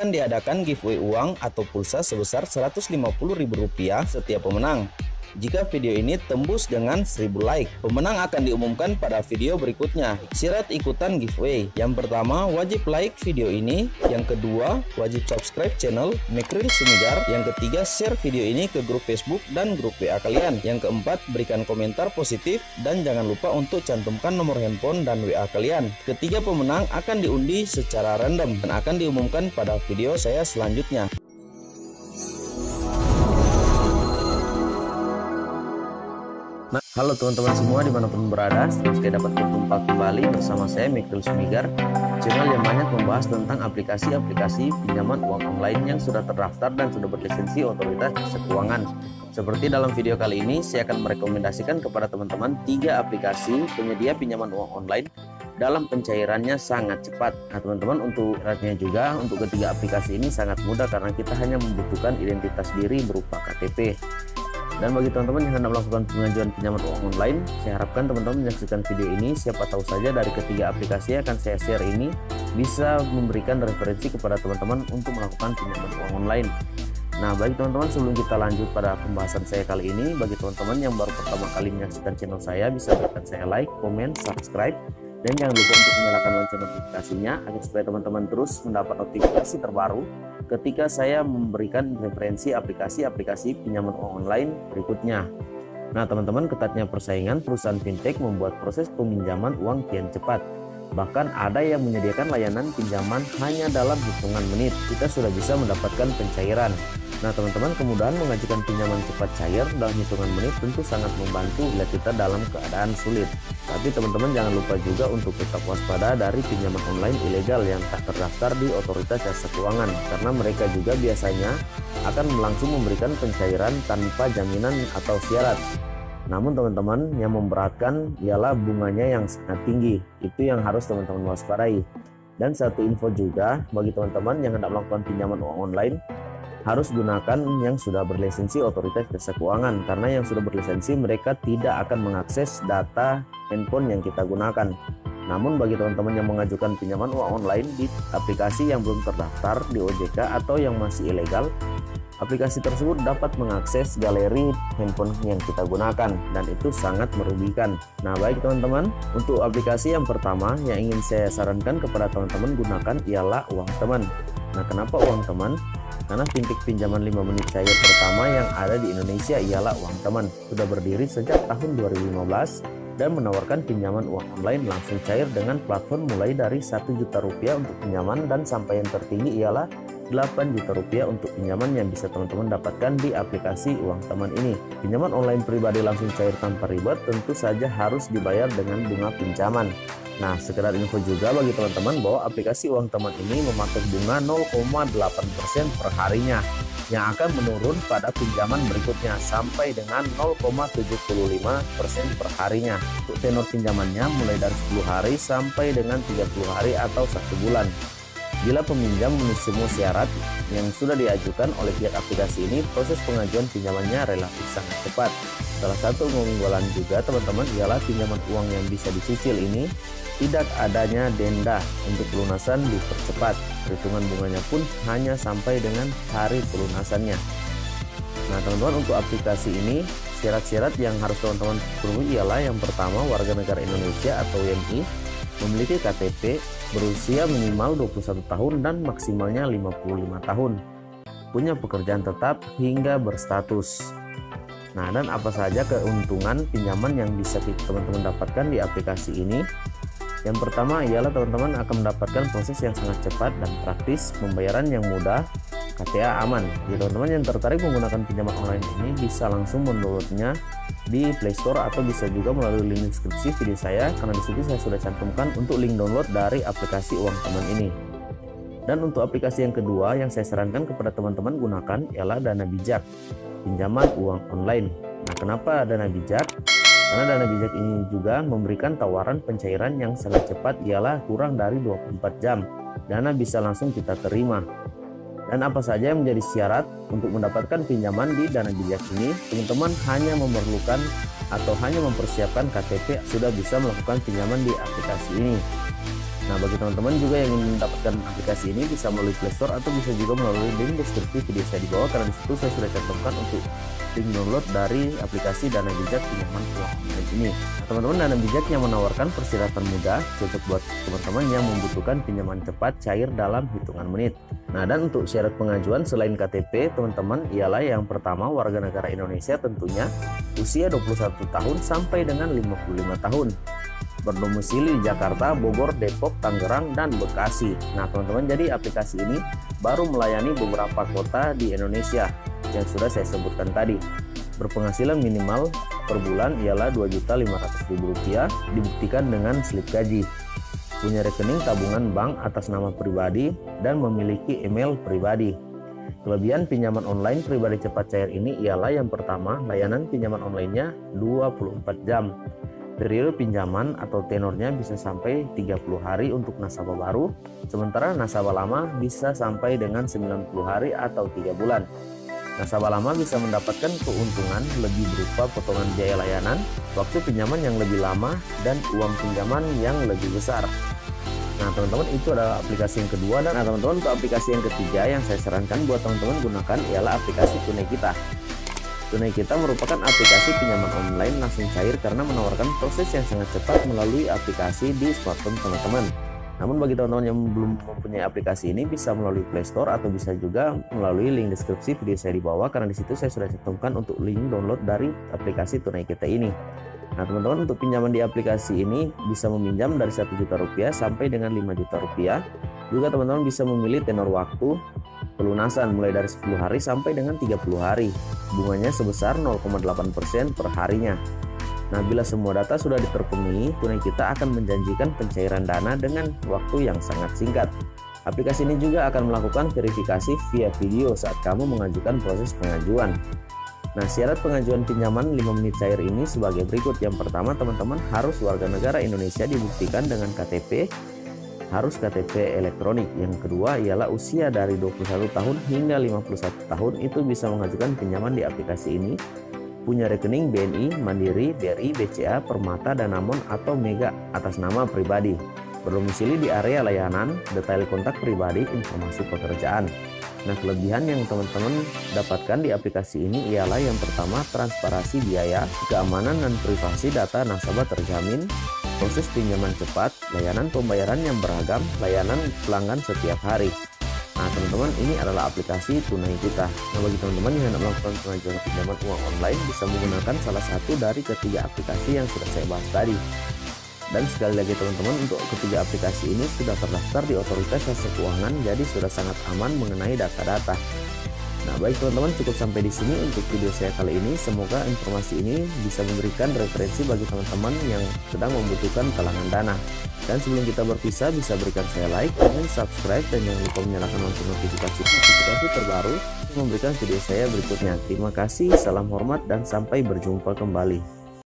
akan diadakan giveaway uang atau pulsa sebesar Rp150.000 setiap pemenang. Jika video ini tembus dengan 1000 like, pemenang akan diumumkan pada video berikutnya. Syarat ikutan giveaway: yang pertama, wajib like video ini. Yang kedua, wajib subscribe channel Mekril Sumigar. Yang ketiga, share video ini ke grup Facebook dan grup WA kalian. Yang keempat, berikan komentar positif dan jangan lupa untuk cantumkan nomor handphone dan WA kalian. Ketiga pemenang akan diundi secara random dan akan diumumkan pada video saya selanjutnya. Nah, halo teman-teman semua dimanapun berada, senang sekali dapat berjumpa kembali bersama saya Mekril Sumigar, channel yang banyak membahas tentang aplikasi-aplikasi pinjaman uang online yang sudah terdaftar dan sudah berlisensi otoritas jasa keuangan. Seperti dalam video kali ini, saya akan merekomendasikan kepada teman-teman 3 aplikasi penyedia pinjaman uang online dalam pencairannya sangat cepat. Nah teman-teman, untuk syaratnya juga untuk ketiga aplikasi ini sangat mudah karena kita hanya membutuhkan identitas diri berupa KTP. Dan bagi teman-teman yang hendak melakukan pengajuan pinjaman uang online, saya harapkan teman-teman menyaksikan video ini. Siapa tahu saja dari ketiga aplikasi yang akan saya share ini bisa memberikan referensi kepada teman-teman untuk melakukan pinjaman uang online. Nah, baik teman-teman, sebelum kita lanjut pada pembahasan saya kali ini, bagi teman-teman yang baru pertama kali menyaksikan channel saya, bisa berikan saya like, komen, subscribe, dan jangan lupa untuk menyalakan lonceng notifikasinya agar supaya teman-teman terus mendapat notifikasi terbaru ketika saya memberikan referensi aplikasi-aplikasi pinjaman uang online berikutnya. Nah teman-teman, ketatnya persaingan perusahaan fintech membuat proses peminjaman uang kian cepat. Bahkan ada yang menyediakan layanan pinjaman hanya dalam hitungan menit kita sudah bisa mendapatkan pencairan. Nah teman-teman, kemudahan mengajukan pinjaman cepat cair dalam hitungan menit tentu sangat membantu bila kita dalam keadaan sulit. Tapi teman-teman jangan lupa juga untuk tetap waspada dari pinjaman online ilegal yang tak terdaftar di otoritas jasa keuangan, karena mereka juga biasanya akan langsung memberikan pencairan tanpa jaminan atau syarat. Namun teman-teman, yang memberatkan ialah bunganya yang sangat tinggi. Itu yang harus teman-teman waspadai. Dan satu info juga bagi teman-teman yang hendak melakukan pinjaman uang online, harus gunakan yang sudah berlisensi otoritas jasa keuangan, karena yang sudah berlisensi mereka tidak akan mengakses data handphone yang kita gunakan. Namun bagi teman-teman yang mengajukan pinjaman uang online di aplikasi yang belum terdaftar di OJK atau yang masih ilegal, aplikasi tersebut dapat mengakses galeri handphone yang kita gunakan dan itu sangat merugikan. Nah baik teman-teman, untuk aplikasi yang pertama yang ingin saya sarankan kepada teman-teman gunakan ialah Uang Teman. Nah kenapa Uang Teman? Karena fintech pinjaman 5 menit cair pertama yang ada di Indonesia ialah Uang Teman. Sudah berdiri sejak tahun 2015 dan menawarkan pinjaman uang online langsung cair dengan platform mulai dari Rp1 juta untuk pinjaman dan sampai yang tertinggi ialah Rp8 juta untuk pinjaman yang bisa teman-teman dapatkan di aplikasi Uang Teman ini. Pinjaman online pribadi langsung cair tanpa ribet tentu saja harus dibayar dengan bunga pinjaman. Nah, sekedar info juga bagi teman-teman bahwa aplikasi Uang Teman ini mematok bunga 0,8% per harinya yang akan menurun pada pinjaman berikutnya sampai dengan 0,75% per harinya. Untuk tenor pinjamannya mulai dari 10 hari sampai dengan 30 hari atau 1 bulan. Bila peminjam memenuhi semua syarat yang sudah diajukan oleh pihak aplikasi ini, proses pengajuan pinjamannya relatif sangat cepat. Salah satu keunggulan juga teman-teman ialah pinjaman uang yang bisa dicicil ini tidak adanya denda untuk pelunasan dipercepat. Perhitungan bunganya pun hanya sampai dengan hari pelunasannya. Nah teman-teman, untuk aplikasi ini syarat-syarat yang harus teman-teman penuhi ialah yang pertama, warga negara Indonesia atau WNI, memiliki KTP, berusia minimal 21 tahun dan maksimalnya 55 tahun, punya pekerjaan tetap hingga berstatus. Nah dan apa saja keuntungan pinjaman yang bisa teman-teman dapatkan di aplikasi ini? Yang pertama ialah teman-teman akan mendapatkan proses yang sangat cepat dan praktis, pembayaran yang mudah, KTA aman. Jadi teman-teman yang tertarik menggunakan pinjaman online ini bisa langsung mendownloadnya di Play Store atau bisa juga melalui link deskripsi video saya, karena di situ saya sudah cantumkan untuk link download dari aplikasi Uang Teman ini. Dan untuk aplikasi yang kedua yang saya sarankan kepada teman-teman gunakan ialah Dana Bijak, pinjaman uang online. Nah kenapa Dana Bijak? Karena Dana Bijak ini juga memberikan tawaran pencairan yang sangat cepat, ialah kurang dari 24 jam. Dana bisa langsung kita terima. Dan apa saja yang menjadi syarat untuk mendapatkan pinjaman di Dana Bijak ini? Teman-teman hanya memerlukan atau hanya mempersiapkan KTP sudah bisa melakukan pinjaman di aplikasi ini. Nah, bagi teman-teman juga yang ingin mendapatkan aplikasi ini bisa melalui Play Store atau bisa juga melalui link deskripsi video saya di bawah, karena di situ saya sudah cantumkan untuk link download dari aplikasi Dana Bijak pinjaman uang online ini. Nah, teman-teman, Dana Bijak yang menawarkan persyaratan mudah, cocok buat teman-teman yang membutuhkan pinjaman cepat cair dalam hitungan menit. Nah, dan untuk syarat pengajuan selain KTP, teman-teman, ialah yang pertama warga negara Indonesia tentunya, usia 21 tahun sampai dengan 55 tahun. Berdomisili di Jakarta, Bogor, Depok, Tangerang, dan Bekasi. Nah, teman-teman, jadi aplikasi ini baru melayani beberapa kota di Indonesia yang sudah saya sebutkan tadi. Berpenghasilan minimal per bulan ialah Rp2.500.000, dibuktikan dengan slip gaji. Punya rekening tabungan bank atas nama pribadi dan memiliki email pribadi. Kelebihan pinjaman online pribadi cepat cair ini ialah yang pertama, layanan pinjaman online-nya 24 jam. Periode pinjaman atau tenornya bisa sampai 30 hari untuk nasabah baru, sementara nasabah lama bisa sampai dengan 90 hari atau 3 bulan. Nasabah lama bisa mendapatkan keuntungan lebih berupa potongan biaya layanan, waktu pinjaman yang lebih lama, dan uang pinjaman yang lebih besar. Nah, teman-teman, itu adalah aplikasi yang kedua. Dan teman-teman, untuk aplikasi yang ketiga yang saya sarankan buat teman-teman gunakan ialah aplikasi Tunai Kita. Tunai Kita merupakan aplikasi pinjaman online langsung cair karena menawarkan proses yang sangat cepat melalui aplikasi di smartphone teman-teman. Namun bagi teman-teman yang belum mempunyai aplikasi ini, bisa melalui Play Store atau bisa juga melalui link deskripsi video saya di bawah, karena di situ saya sudah cantumkan untuk link download dari aplikasi Tunai Kita ini. Nah, teman-teman, untuk pinjaman di aplikasi ini bisa meminjam dari Rp1.000.000 sampai dengan Rp5.000.000. Juga teman-teman bisa memilih tenor waktu pelunasan mulai dari 10 hari sampai dengan 30 hari. Bunganya sebesar 0,8% per harinya. Nah, bila semua data sudah terpenuhi, Tunai Kita akan menjanjikan pencairan dana dengan waktu yang sangat singkat. Aplikasi ini juga akan melakukan verifikasi via video saat kamu mengajukan proses pengajuan. Nah, syarat pengajuan pinjaman 5 menit cair ini sebagai berikut. Yang pertama, teman-teman harus warga negara Indonesia dibuktikan dengan KTP, harus KTP elektronik. Yang kedua ialah usia dari 21 tahun hingga 51 tahun itu bisa mengajukan pinjaman di aplikasi ini. Punya rekening BNI, Mandiri, BRI, BCA, Permata, Danamon, atau Mega atas nama pribadi. Berdomisili di area layanan, detail kontak pribadi, informasi pekerjaan. Nah, kelebihan yang teman-teman dapatkan di aplikasi ini ialah yang pertama, transparansi biaya, keamanan dan privasi data nasabah terjamin, proses pinjaman cepat, layanan pembayaran yang beragam, layanan pelanggan setiap hari. Nah, teman-teman, ini adalah aplikasi Tunai Kita. Nah, bagi teman-teman yang hendak melakukan pengajuan pinjaman uang online, bisa menggunakan salah satu dari ketiga aplikasi yang sudah saya bahas tadi. Dan sekali lagi teman-teman, untuk ketiga aplikasi ini sudah terdaftar di Otoritas Jasa Keuangan, jadi sudah sangat aman mengenai data-data. Nah, baik teman-teman, cukup sampai di sini untuk video saya kali ini. Semoga informasi ini bisa memberikan referensi bagi teman-teman yang sedang membutuhkan talangan dana. Dan sebelum kita berpisah, bisa berikan saya like, comment, subscribe, dan jangan lupa menyalakan lonceng notifikasi terbaru untuk memberikan video saya berikutnya. Terima kasih, salam hormat, dan sampai berjumpa kembali.